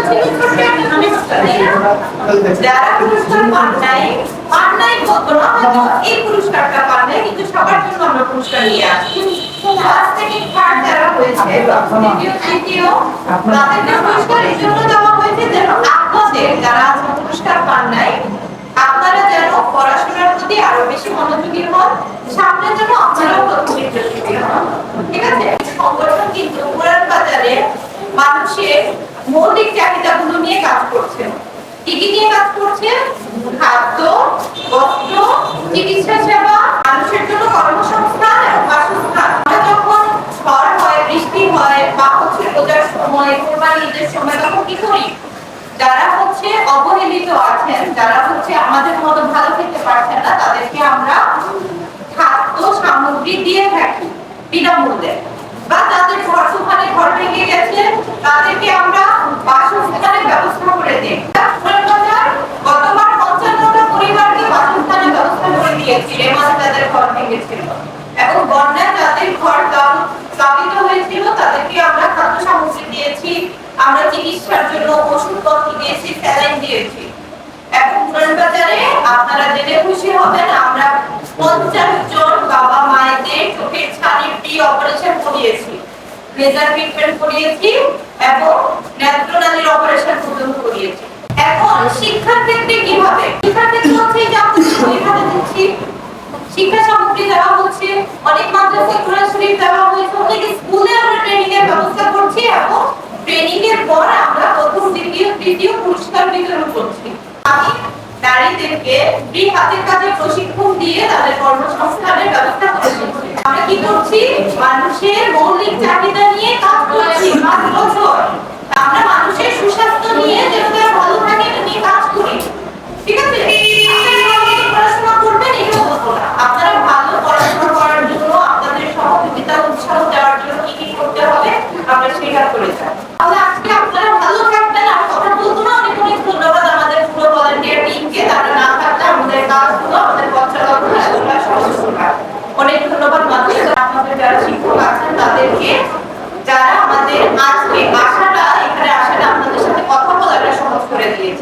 ছিল ছোট্ট একটা পুরস্কার, তাই না? যারা পুরস্কার পান নাই বলবো না, হয়তো এই পুরস্কারটা পান নাই, কিন্তু সবার জন্য আমরা পুরস্কার নিয়ে আসি। ফার্স্ট সেকেন্ড থার্ড যারা হয়েছে, দ্বিতীয় তৃতীয়, তাদেরকে পুরস্কার এই জন্য দেওয়া হয়েছে যেন আপনাদের যারা আজকে পুরস্কার পান নাই, আপনারা যেন পড়াশোনার প্রতি আরো বেশি মনোযোগী হন, সামনে যেন আপনারাও প্রতিযোগিতা হন। ঠিক আছে? সংগঠন কিন্তু পুরান বাজারে মানুষের মৌলিক চাহিদাগুলো নিয়ে কাজ করছে। কি কি নিয়ে কাজ করছে? খাদ্য, বস্ত্র, চিকিৎসা সেবা, মানুষের জন্য কর্মসংস্থান এবং বাসস্থান। যখন ঝড় হয়, বৃষ্টি হয় বা পূজার সময়, কোরবানি ঈদের সময়, তখন কি করি? যারা অবহেলিত আছেন, যারা আমাদের মতো ভালো খেতে পারছেন না, তাদেরকে আমরা খাদ্য সামগ্রী দিয়ে থাকি বিনামূল্যে। বা যাদের ঘর ভেঙে গেছে, তাদেরকে আমরা বাসস্থানের ব্যবস্থা করে দিই। গতবার 55টা পরিবারকে বাসস্থানের ব্যবস্থা করে দিয়েছি, এর মধ্যে যাদের ঘর ভেঙেছিল, এবং বন্যায় যাদের ঘর প্লাবিত হয়েছিল তাদেরকে আমরা খাদ্য সামগ্রী দিয়েছি, আমরা চিকিৎসার জন্য ওষুধপত্র দিয়েছি, স্যালাইন দিয়েছি। এখন পুরান বাজারে আপনারা জেনে খুশি হবেন, আমরা 50 জন বাবা মায়েদের চোখের ছানির ফ্রি অপারেশন করিয়েছি, লেজার ট্রিটমেন্ট করিয়েছি এবং নেত্রনালীর অপারেশন পর্যন্ত করিয়েছি। এখন শিক্ষার ক্ষেত্রে কিভাবে? শিক্ষার ক্ষেত্রে হচ্ছে যে আমরা পরীক্ষা দিচ্ছি, শিক্ষা সামগ্রী দেওয়া হচ্ছে, অনেক মাদ্রাসায় কোরআন শরীফ দেওয়া হয়েছে, অনেক স্কুলে আমরা ট্রেনিং এর ব্যবস্থা করছি এবং ট্রেনিং এর পর আমরা প্রথম দ্বিতীয় তৃতীয় পুরস্কার বিতরণ করছি। আমি নারীদেরকে ফ্রি হাতের কাজে প্রশিক্ষণ দিয়ে তাদের কর্মসংস্থানের ব্যবস্থা করছি। আমরা কি করছি? মানুষের মৌলিক চাহিদা নিয়ে কাজ করছি 5 বছর। আমরা মানুষের সুস্বাস্থ্য নিয়ে যেন তারা ভালো থাকে এটা নিয়ে কাজ করি। ঠিক আছে? আপনারা ভালো পড়াশোনা করবেন এটা বলবো না, আপনারা ভালো পড়াশোনা করার জন্য আপনাদের সহযোগিতা উৎসাহ দেওয়ার জন্য কি কি করতে হবে আমরা সেটা করে যাই। তাহলে আজকে আপনারা ভালো থাকবেন, আর কথা বলবো না। অনেক অনেক ধন্যবাদ আমাদের পুরো ভলান্টিয়ার টিমকে, তারা না থাকলে আমাদের কাজগুলো, আমাদের পথচলাগুলো এতটা সহজ হতো না। অনেক ধন্যবাদ মাত্র আমাদের যারা শিক্ষক আছেন তাদেরকে, যারা আমাদের আজকে এখানে আসাটা আপনাদের সাথে কথা বলাটা সহজ করে দিয়েছে।